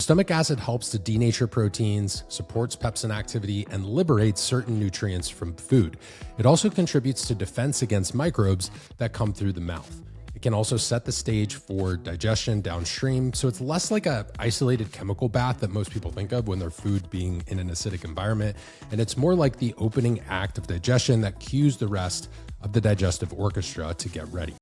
stomach acid helps to denature proteins, supports pepsin activity, and liberates certain nutrients from food. It also contributes to defense against microbes that come through the mouth. It can also set the stage for digestion downstream, so it's less like an isolated chemical bath that most people think of when their food being in an acidic environment, and it's more like the opening act of digestion that cues the rest of the digestive orchestra to get ready.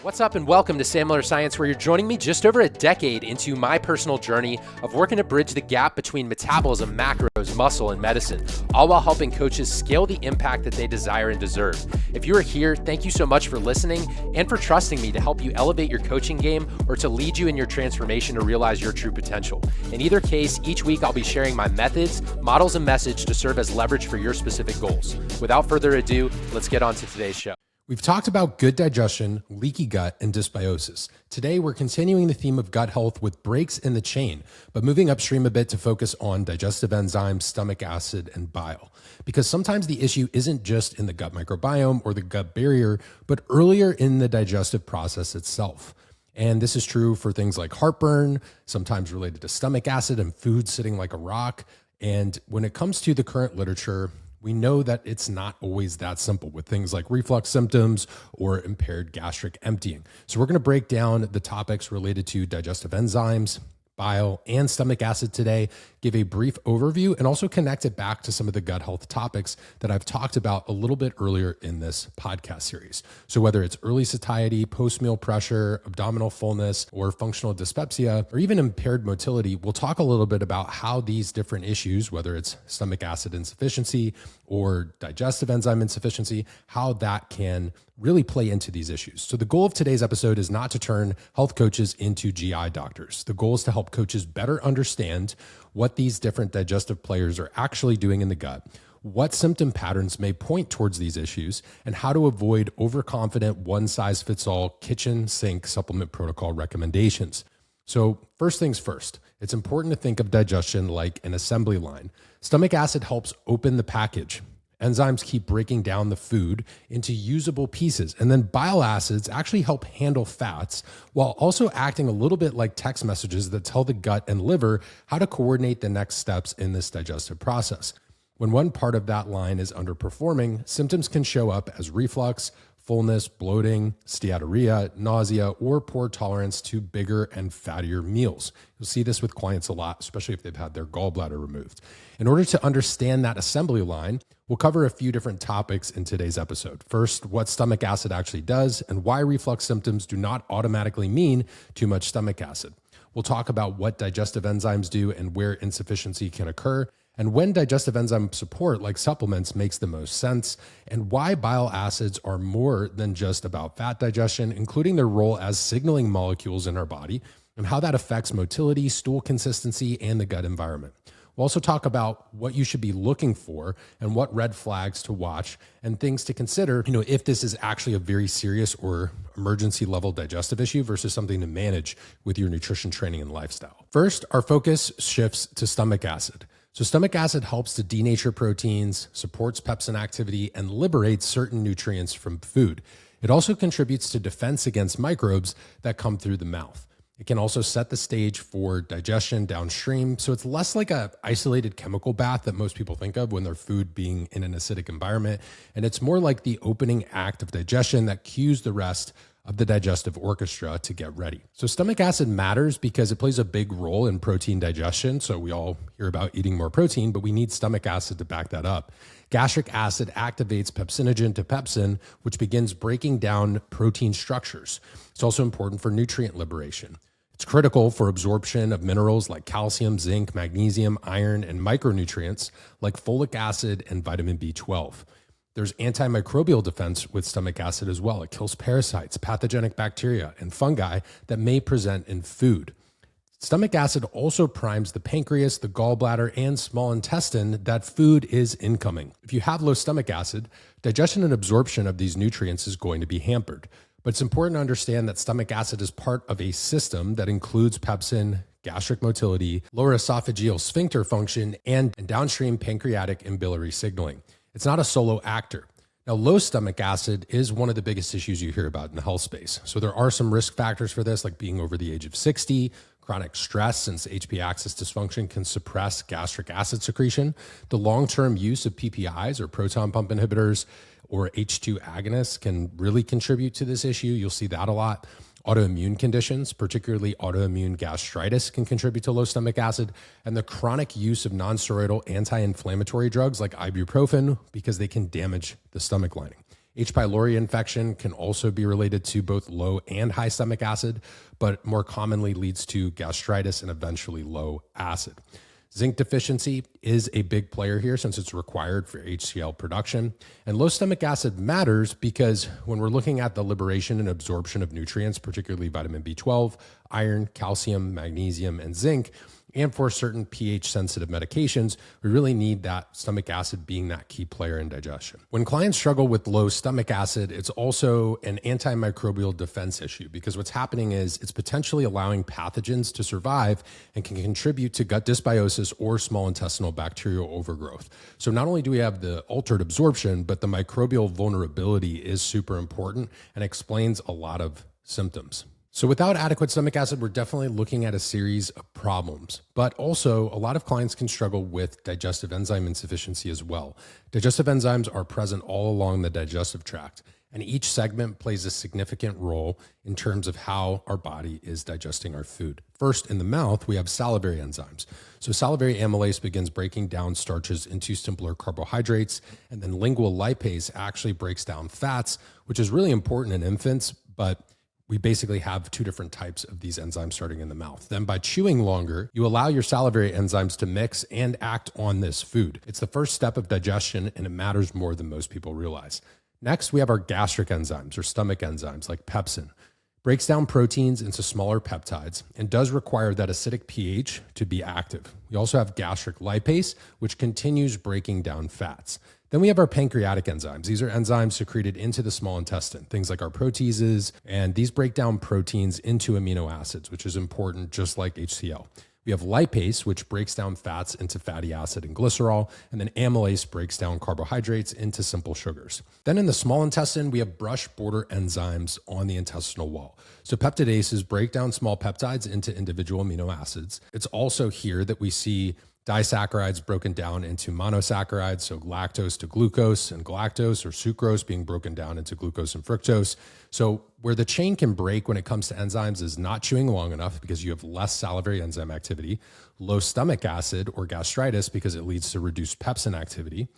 What's up and welcome to Sam Miller Science, where you're joining me just over a decade into my personal journey of working to bridge the gap between metabolism, macros, muscle, and medicine, all while helping coaches scale the impact that they desire and deserve. If you are here, thank you so much for listening and for trusting me to help you elevate your coaching game or to lead you in your transformation to realize your true potential. In either case, each week I'll be sharing my methods, models, and message to serve as leverage for your specific goals. Without further ado, let's get on to today's show. We've talked about good digestion, leaky gut, and dysbiosis. Today, we're continuing the theme of gut health with breaks in the chain, but moving upstream a bit to focus on digestive enzymes, stomach acid, and bile. Because sometimes the issue isn't just in the gut microbiome or the gut barrier, but earlier in the digestive process itself. And this is true for things like heartburn, sometimes related to stomach acid and food sitting like a rock. And when it comes to the current literature, we know that it's not always that simple with things like reflux symptoms or impaired gastric emptying. So we're going to break down the topics related to digestive enzymes, bile, and stomach acid today, give a brief overview, and also connect it back to some of the gut health topics that I've talked about a little bit earlier in this podcast series. So whether it's early satiety, post-meal pressure, abdominal fullness, or functional dyspepsia, or even impaired motility, we'll talk a little bit about how these different issues, whether it's stomach acid insufficiency or digestive enzyme insufficiency, how that can really play into these issues. So the goal of today's episode is not to turn health coaches into GI doctors. The goal is to help coaches better understand what these different digestive players are actually doing in the gut, what symptom patterns may point towards these issues, and how to avoid overconfident one-size-fits-all kitchen sink supplement protocol recommendations. So first things first, it's important to think of digestion like an assembly line. Stomach acid helps open the package. Enzymes keep breaking down the food into usable pieces. And then bile acids actually help handle fats while also acting a little bit like text messages that tell the gut and liver how to coordinate the next steps in this digestive process. When one part of that line is underperforming, symptoms can show up as reflux, fullness, bloating, steatorrhea, nausea, or poor tolerance to bigger and fattier meals. You'll see this with clients a lot, especially if they've had their gallbladder removed. In order to understand that assembly line, we'll cover a few different topics in today's episode. First, what stomach acid actually does and why reflux symptoms do not automatically mean too much stomach acid. We'll talk about what digestive enzymes do and where insufficiency can occur, and when digestive enzyme support, like supplements, makes the most sense, and why bile acids are more than just about fat digestion, including their role as signaling molecules in our body, and how that affects motility, stool consistency, and the gut environment. We'll also talk about what you should be looking for and what red flags to watch and things to consider, if this is actually a very serious or emergency level digestive issue versus something to manage with your nutrition training and lifestyle. First, our focus shifts to stomach acid. So stomach acid helps to denature proteins, supports pepsin activity, and liberates certain nutrients from food. It also contributes to defense against microbes that come through the mouth. It can also set the stage for digestion downstream, so it's less like an isolated chemical bath that most people think of when their food being in an acidic environment, and it's more like the opening act of digestion that cues the rest of the digestive orchestra to get ready. So stomach acid matters because it plays a big role in protein digestion. So we all hear about eating more protein, but we need stomach acid to back that up. Gastric acid activates pepsinogen to pepsin, which begins breaking down protein structures. It's also important for nutrient liberation. It's critical for absorption of minerals like calcium, zinc, magnesium, iron, and micronutrients like folic acid and vitamin B12. There's antimicrobial defense with stomach acid as well. It kills parasites, pathogenic bacteria, and fungi that may present in food. Stomach acid also primes the pancreas, the gallbladder, and small intestine that food is incoming. If you have low stomach acid, digestion and absorption of these nutrients is going to be hampered. But it's important to understand that stomach acid is part of a system that includes pepsin, gastric motility, lower esophageal sphincter function, and downstream pancreatic and biliary signaling. It's not a solo actor. Now, low stomach acid is one of the biggest issues you hear about in the health space. So there are some risk factors for this, like being over the age of 60, chronic stress, since HPA axis dysfunction can suppress gastric acid secretion, the long-term use of PPIs or proton pump inhibitors or H2 agonists can really contribute to this issue. You'll see that a lot. Autoimmune conditions, particularly autoimmune gastritis, can contribute to low stomach acid, and the chronic use of nonsteroidal anti-inflammatory drugs like ibuprofen because they can damage the stomach lining. H. pylori infection can also be related to both low and high stomach acid, but more commonly leads to gastritis and eventually low acid. Zinc deficiency is a big player here since it's required for HCl production. And low stomach acid matters because when we're looking at the liberation and absorption of nutrients, particularly vitamin B12, iron, calcium, magnesium, and zinc, and for certain pH-sensitive medications, we really need that stomach acid being that key player in digestion. When clients struggle with low stomach acid, it's also an antimicrobial defense issue because what's happening is it's potentially allowing pathogens to survive and can contribute to gut dysbiosis or small intestinal bacterial overgrowth. So not only do we have the altered absorption, but the microbial vulnerability is super important and explains a lot of symptoms. So without adequate stomach acid, we're definitely looking at a series of problems, but also a lot of clients can struggle with digestive enzyme insufficiency as well. Digestive enzymes are present all along the digestive tract, and each segment plays a significant role in terms of how our body is digesting our food. First, in the mouth, we have salivary enzymes. So salivary amylase begins breaking down starches into simpler carbohydrates, and then lingual lipase actually breaks down fats, which is really important in infants, but we basically have two different types of these enzymes starting in the mouth. Then by chewing longer, you allow your salivary enzymes to mix and act on this food. It's the first step of digestion, and it matters more than most people realize. Next, we have our gastric enzymes or stomach enzymes like pepsin. Breaks down proteins into smaller peptides and does require that acidic pH to be active. We also have gastric lipase, which continues breaking down fats. Then we have our pancreatic enzymes. These are enzymes secreted into the small intestine, things like our proteases, and these break down proteins into amino acids, which is important just like HCl. We have lipase, which breaks down fats into fatty acid and glycerol, and then amylase breaks down carbohydrates into simple sugars. Then in the small intestine, we have brush border enzymes on the intestinal wall. So peptidases break down small peptides into individual amino acids. It's also here that we see disaccharides broken down into monosaccharides, so lactose to glucose, and galactose or sucrose being broken down into glucose and fructose. So where the chain can break when it comes to enzymes is not chewing long enough because you have less salivary enzyme activity, low stomach acid or gastritis because it leads to reduced pepsin activity,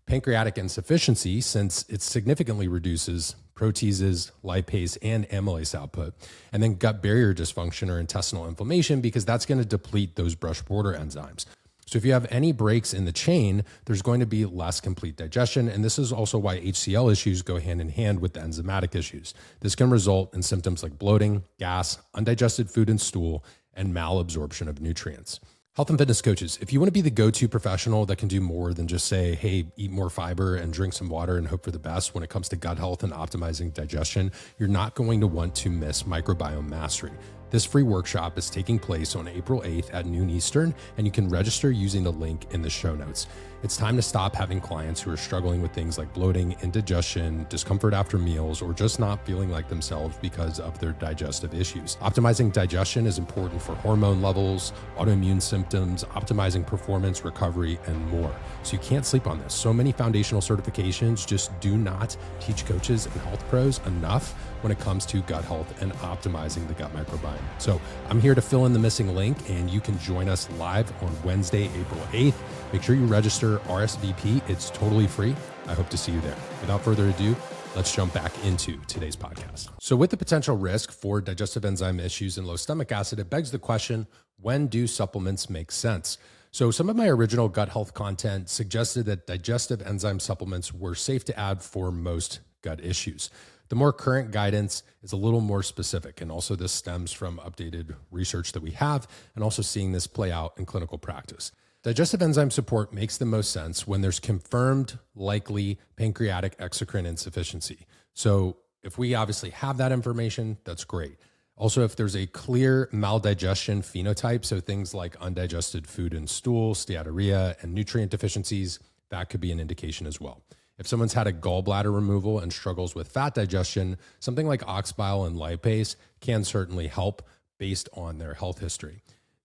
pancreatic insufficiency since it significantly reduces proteases, lipase, and amylase output, and then gut barrier dysfunction or intestinal inflammation because that's going to deplete those brush border enzymes. So if you have any breaks in the chain, there's going to be less complete digestion. And this is also why HCl issues go hand in hand with the enzymatic issues. This can result in symptoms like bloating, gas, undigested food and stool, and malabsorption of nutrients. Health and fitness coaches, if you want to be the go-to professional that can do more than just say, hey, eat more fiber and drink some water and hope for the best when it comes to gut health and optimizing digestion, you're not going to want to miss Microbiome Mastery. This free workshop is taking place on April 8th at noon Eastern, and you can register using the link in the show notes. It's time to stop having clients who are struggling with things like bloating, indigestion, discomfort after meals, or just not feeling like themselves because of their digestive issues. Optimizing digestion is important for hormone levels, autoimmune symptoms, optimizing performance, recovery, and more. So you can't sleep on this. So many foundational certifications just do not teach coaches and health pros enough when it comes to gut health and optimizing the gut microbiome. So I'm here to fill in the missing link, and you can join us live on Wednesday, April 8th. Make sure you register RSVP. It's totally free. I hope to see you there. Without further ado, let's jump back into today's podcast. So with the potential risk for digestive enzyme issues and low stomach acid, it begs the question, when do supplements make sense? So some of my original gut health content suggested that digestive enzyme supplements were safe to add for most gut issues. The more current guidance is a little more specific, and also this stems from updated research that we have and also seeing this play out in clinical practice. Digestive enzyme support makes the most sense when there's confirmed likely pancreatic exocrine insufficiency. So if we obviously have that information, that's great. Also, if there's a clear maldigestion phenotype, so things like undigested food and stool, steatorrhea, and nutrient deficiencies, that could be an indication as well. If someone's had a gallbladder removal and struggles with fat digestion, something like ox bile and lipase can certainly help based on their health history.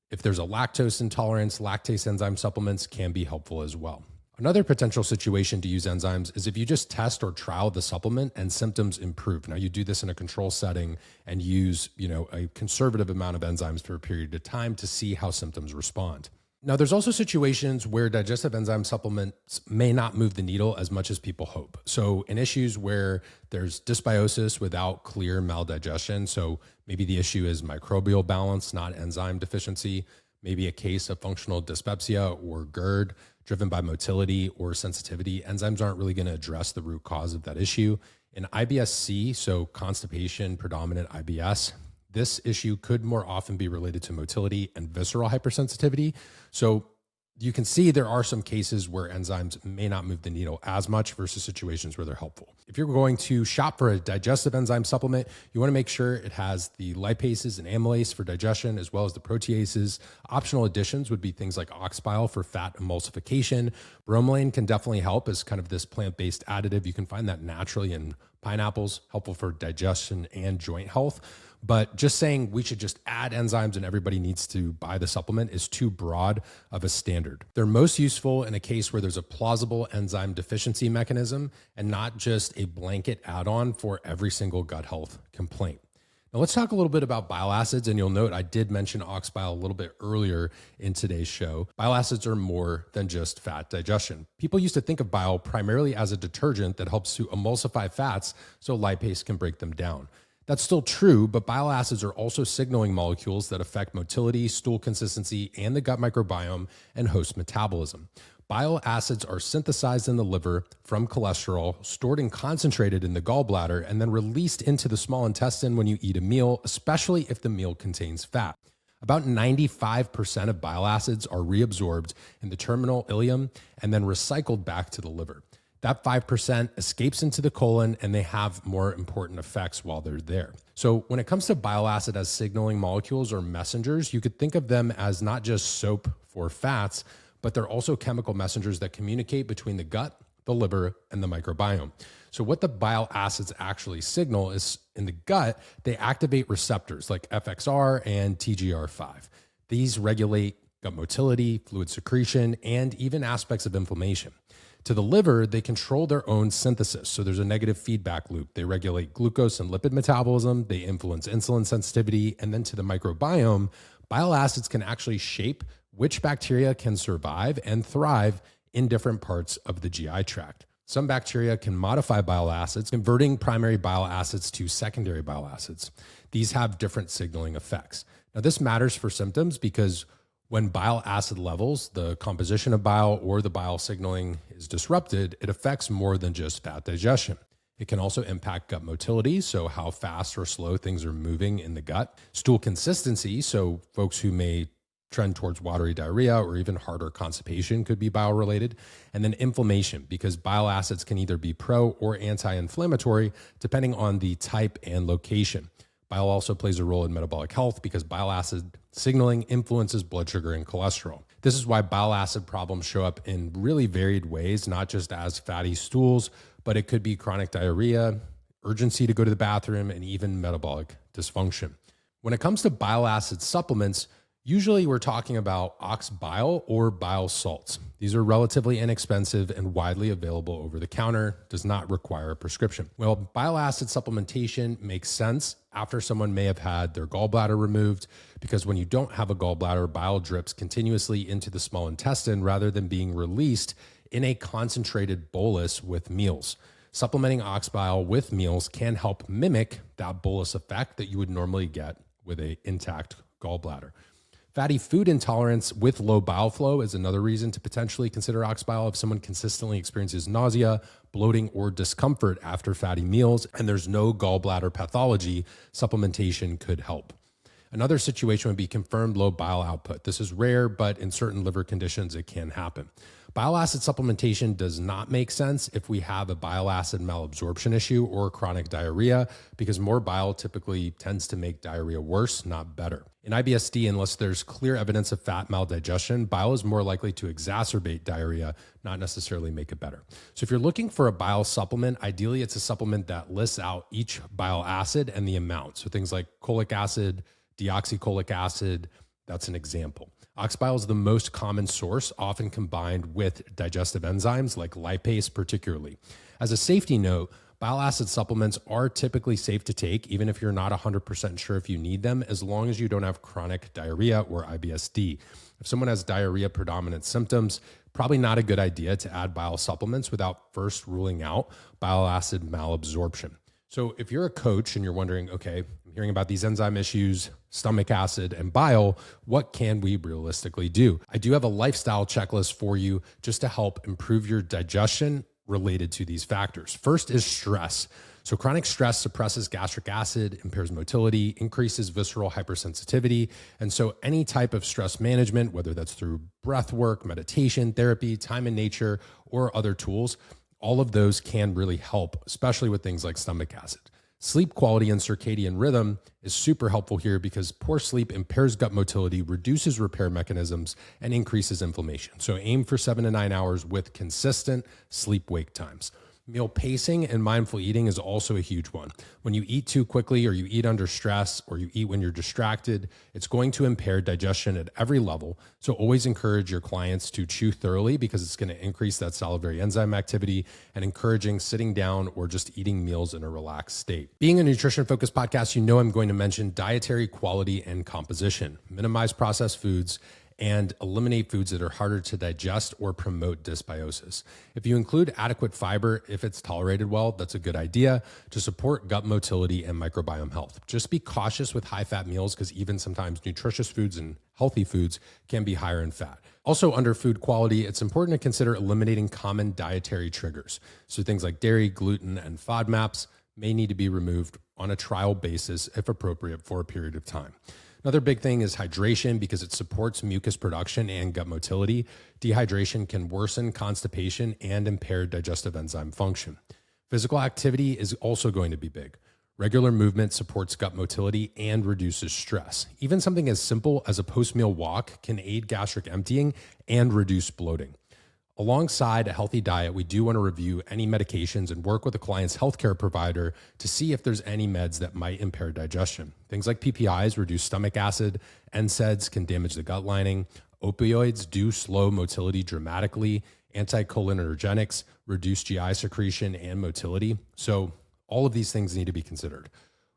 If there's a lactose intolerance, lactase enzyme supplements can be helpful as well. Another potential situation to use enzymes is if you just test or trial the supplement and symptoms improve. Now you do this in a control setting and use, a conservative amount of enzymes for a period of time to see how symptoms respond. Now, there's also situations where digestive enzyme supplements may not move the needle as much as people hope. So in issues where there's dysbiosis without clear maldigestion, so maybe the issue is microbial balance, not enzyme deficiency, maybe a case of functional dyspepsia or GERD driven by motility or sensitivity, enzymes aren't really going to address the root cause of that issue. In IBS-C, so constipation, predominant IBS, this issue could more often be related to motility and visceral hypersensitivity. So you can see there are some cases where enzymes may not move the needle as much versus situations where they're helpful. If you're going to shop for a digestive enzyme supplement, you want to make sure it has the lipases and amylase for digestion, as well as the proteases. Optional additions would be things like ox bile for fat emulsification. Bromelain can definitely help as kind of this plant-based additive. You can find that naturally in pineapples, helpful for digestion and joint health. But just saying we should just add enzymes and everybody needs to buy the supplement is too broad of a standard. They're most useful in a case where there's a plausible enzyme deficiency mechanism and not just a blanket add-on for every single gut health complaint. Now let's talk a little bit about bile acids, and you'll note I did mention ox bile a little bit earlier in today's show. Bile acids are more than just fat digestion. People used to think of bile primarily as a detergent that helps to emulsify fats so lipase can break them down. That's still true, but bile acids are also signaling molecules that affect motility, stool consistency, and the gut microbiome and host metabolism. Bile acids are synthesized in the liver from cholesterol, stored and concentrated in the gallbladder, and then released into the small intestine when you eat a meal, especially if the meal contains fat. About 95% of bile acids are reabsorbed in the terminal ileum and then recycled back to the liver. That 5% escapes into the colon, and they have more important effects while they're there. So when it comes to bile acid as signaling molecules or messengers, you could think of them as not just soap for fats, but they're also chemical messengers that communicate between the gut, the liver, and the microbiome. So what the bile acids actually signal is in the gut, they activate receptors like FXR and TGR5. These regulate gut motility, fluid secretion, and even aspects of inflammation. To the liver, they control their own synthesis. So there's a negative feedback loop. They regulate glucose and lipid metabolism. They influence insulin sensitivity. And then to the microbiome, bile acids can actually shape which bacteria can survive and thrive in different parts of the GI tract. Some bacteria can modify bile acids, converting primary bile acids to secondary bile acids. These have different signaling effects. Now, this matters for symptoms because when bile acid levels, the composition of bile or the bile signaling is disrupted, it affects more than just fat digestion. It can also impact gut motility, so how fast or slow things are moving in the gut. Stool consistency, so folks who may trend towards watery diarrhea or even harder constipation could be bile related. And then inflammation, because bile acids can either be pro or anti-inflammatory depending on the type and location. Bile also plays a role in metabolic health because bile acid signaling influences blood sugar and cholesterol. This is why bile acid problems show up in really varied ways, not just as fatty stools, but it could be chronic diarrhea, urgency to go to the bathroom, and even metabolic dysfunction. When it comes to bile acid supplements, usually we're talking about ox bile or bile salts. These are relatively inexpensive and widely available over the counter, does not require a prescription. Well, bile acid supplementation makes sense after someone may have had their gallbladder removed, because when you don't have a gallbladder, bile drips continuously into the small intestine rather than being released in a concentrated bolus with meals. Supplementing ox bile with meals can help mimic that bolus effect that you would normally get with an intact gallbladder. Fatty food intolerance with low bile flow is another reason to potentially consider ox bile if someone consistently experiences nausea, bloating, or discomfort after fatty meals, and there's no gallbladder pathology, supplementation could help. Another situation would be confirmed low bile output. This is rare, but in certain liver conditions, it can happen. Bile acid supplementation does not make sense if we have a bile acid malabsorption issue or chronic diarrhea, because more bile typically tends to make diarrhea worse, not better. In IBS-D, unless there's clear evidence of fat maldigestion, bile is more likely to exacerbate diarrhea, not necessarily make it better. So if you're looking for a bile supplement, ideally it's a supplement that lists out each bile acid and the amount. So things like cholic acid, deoxycholic acid, that's an example. Oxbile is the most common source, often combined with digestive enzymes like lipase particularly. As a safety note, bile acid supplements are typically safe to take, even if you're not 100% sure if you need them, as long as you don't have chronic diarrhea or IBS-D. If someone has diarrhea predominant symptoms, probably not a good idea to add bile supplements without first ruling out bile acid malabsorption. So if you're a coach and you're wondering, okay, I'm hearing about these enzyme issues, stomach acid and bile, what can we realistically do? I do have a lifestyle checklist for you just to help improve your digestion related to these factors. First is stress. So chronic stress suppresses gastric acid, impairs motility, increases visceral hypersensitivity. And so any type of stress management, whether that's through breath work, meditation, therapy, time in nature, or other tools, all of those can really help, especially with things like stomach acid. Sleep quality and circadian rhythm is super helpful here because poor sleep impairs gut motility, reduces repair mechanisms, and increases inflammation. So aim for 7 to 9 hours with consistent sleep-wake times. Meal pacing and mindful eating is also a huge one. When you eat too quickly or you eat under stress or you eat when you're distracted, it's going to impair digestion at every level. So always encourage your clients to chew thoroughly because it's going to increase that salivary enzyme activity, and encouraging sitting down or just eating meals in a relaxed state. Being a nutrition-focused podcast, you know I'm going to mention dietary quality and composition. Minimize processed foods and eliminate foods that are harder to digest or promote dysbiosis. If you include adequate fiber, if it's tolerated well, that's a good idea to support gut motility and microbiome health. Just be cautious with high-fat meals because even sometimes nutritious foods and healthy foods can be higher in fat. Also, under food quality, it's important to consider eliminating common dietary triggers. So things like dairy, gluten, and FODMAPs may need to be removed on a trial basis if appropriate for a period of time. Another big thing is hydration because it supports mucus production and gut motility. Dehydration can worsen constipation and impair digestive enzyme function. Physical activity is also going to be big. Regular movement supports gut motility and reduces stress. Even something as simple as a post-meal walk can aid gastric emptying and reduce bloating. Alongside a healthy diet, we do want to review any medications and work with a client's healthcare provider to see if there's any meds that might impair digestion. Things like PPIs reduce stomach acid, NSAIDs can damage the gut lining, opioids do slow motility dramatically, anticholinergics reduce GI secretion and motility. So all of these things need to be considered.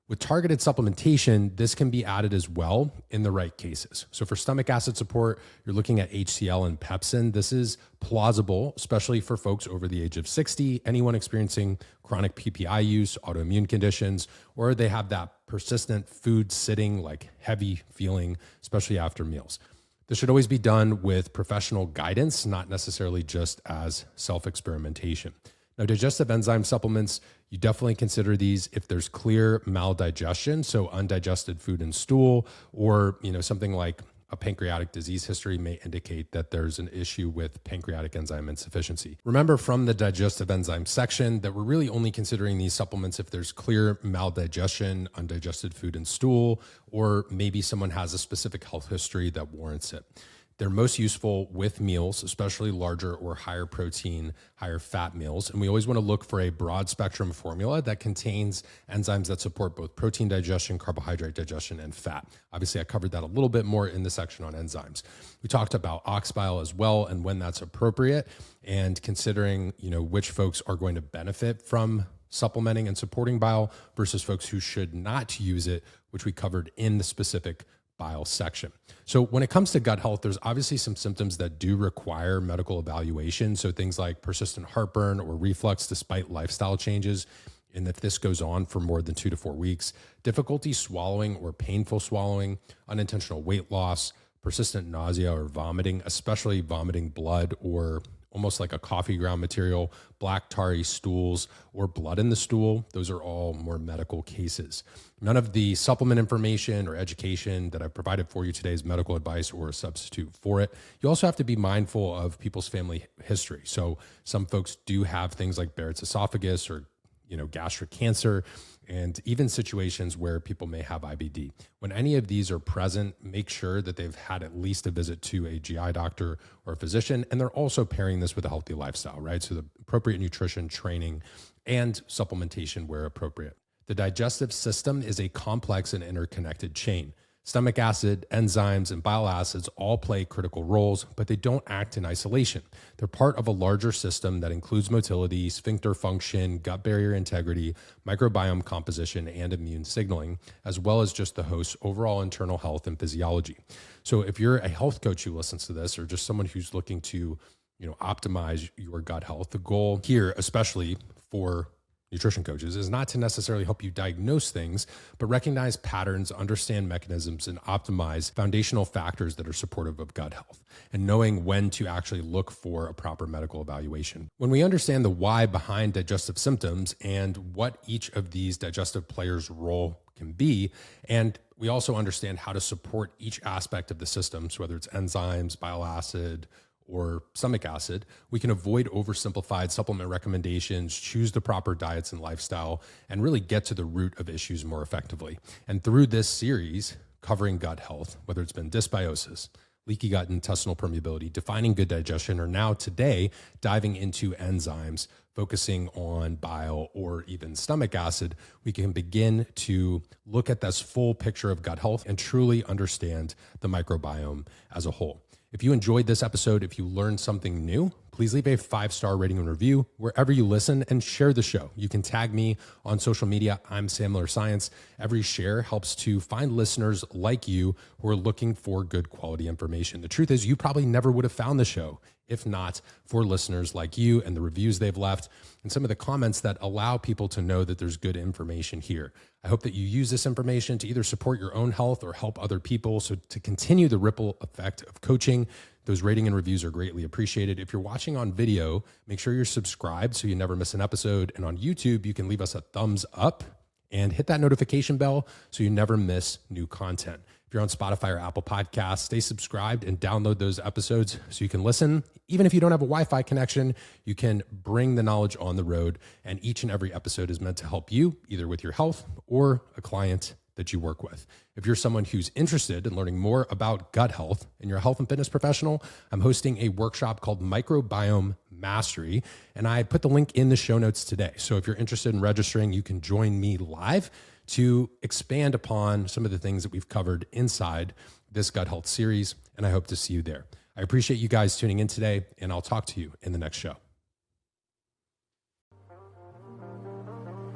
With targeted supplementation, this can be added as well in the right cases. So for stomach acid support, you're looking at HCl and pepsin. This is plausible, especially for folks over the age of 60, anyone experiencing chronic PPI use, autoimmune conditions, or they have that persistent food sitting, like heavy feeling, especially after meals. This should always be done with professional guidance, not necessarily just as self-experimentation. Now, digestive enzyme supplements, you definitely consider these if there's clear maldigestion, so undigested food and stool, or something like a pancreatic disease history may indicate that there's an issue with pancreatic enzyme insufficiency. Remember from the digestive enzyme section that we're really only considering these supplements if there's clear maldigestion, undigested food and stool, or maybe someone has a specific health history that warrants it. They're most useful with meals, especially larger or higher protein, higher fat meals. And we always want to look for a broad spectrum formula that contains enzymes that support both protein digestion, carbohydrate digestion, and fat. Obviously, I covered that a little bit more in the section on enzymes. We talked about oxbile as well and when that's appropriate, and considering, which folks are going to benefit from supplementing and supporting bile versus folks who should not use it, which we covered in the specific bile section. So when it comes to gut health, there's obviously some symptoms that do require medical evaluation. So things like persistent heartburn or reflux despite lifestyle changes. And if this goes on for more than 2 to 4 weeks, difficulty swallowing or painful swallowing, unintentional weight loss, persistent nausea or vomiting, especially vomiting blood or almost like a coffee ground material, black tarry stools, or blood in the stool. Those are all more medical cases. None of the supplement information or education that I've provided for you today is medical advice or a substitute for it. You also have to be mindful of people's family history. So some folks do have things like Barrett's esophagus or gastric cancer, and even situations where people may have IBD. When any of these are present, make sure that they've had at least a visit to a GI doctor or a physician, and they're also pairing this with a healthy lifestyle, right? So the appropriate nutrition, training, and supplementation where appropriate. The digestive system is a complex and interconnected chain. Stomach acid, enzymes, and bile acids all play critical roles, but they don't act in isolation. They're part of a larger system that includes motility, sphincter function, gut barrier integrity, microbiome composition, and immune signaling, as well as just the host's overall internal health and physiology. So if you're a health coach who listens to this, or just someone who's looking to optimize your gut health, the goal here, especially for nutrition coaches, is not to necessarily help you diagnose things, but recognize patterns, understand mechanisms, and optimize foundational factors that are supportive of gut health, and knowing when to actually look for a proper medical evaluation. When we understand the why behind digestive symptoms and what each of these digestive players' role can be, and we also understand how to support each aspect of the system, so whether it's enzymes, bile acid, or stomach acid, we can avoid oversimplified supplement recommendations, choose the proper diets and lifestyle, and really get to the root of issues more effectively. And through this series covering gut health, whether it's been dysbiosis, leaky gut intestinal permeability, defining good digestion, or now today diving into enzymes, focusing on bile or even stomach acid, we can begin to look at this full picture of gut health and truly understand the microbiome as a whole. If you enjoyed this episode, if you learned something new, please leave a 5-star rating and review wherever you listen and share the show. You can tag me on social media. I'm Sam Miller Science. Every share helps to find listeners like you who are looking for good quality information. The truth is, you probably never would have found the show if not for listeners like you and the reviews they've left and some of the comments that allow people to know that there's good information here. I hope that you use this information to either support your own health or help other people. So to continue the ripple effect of coaching, those rating and reviews are greatly appreciated. If you're watching on video, make sure you're subscribed so you never miss an episode. And on YouTube, you can leave us a thumbs up and hit that notification bell so you never miss new content. If you're on Spotify or Apple Podcasts, stay subscribed and download those episodes so you can listen. Even if you don't have a Wi-Fi connection, you can bring the knowledge on the road, and each and every episode is meant to help you either with your health or a client that you work with. If you're someone who's interested in learning more about gut health and you're a health and fitness professional, I'm hosting a workshop called Microbiome Mastery, and I put the link in the show notes today. So if you're interested in registering, you can join me live to expand upon some of the things that we've covered inside this gut health series, and I hope to see you there. I appreciate you guys tuning in today, and I'll talk to you in the next show.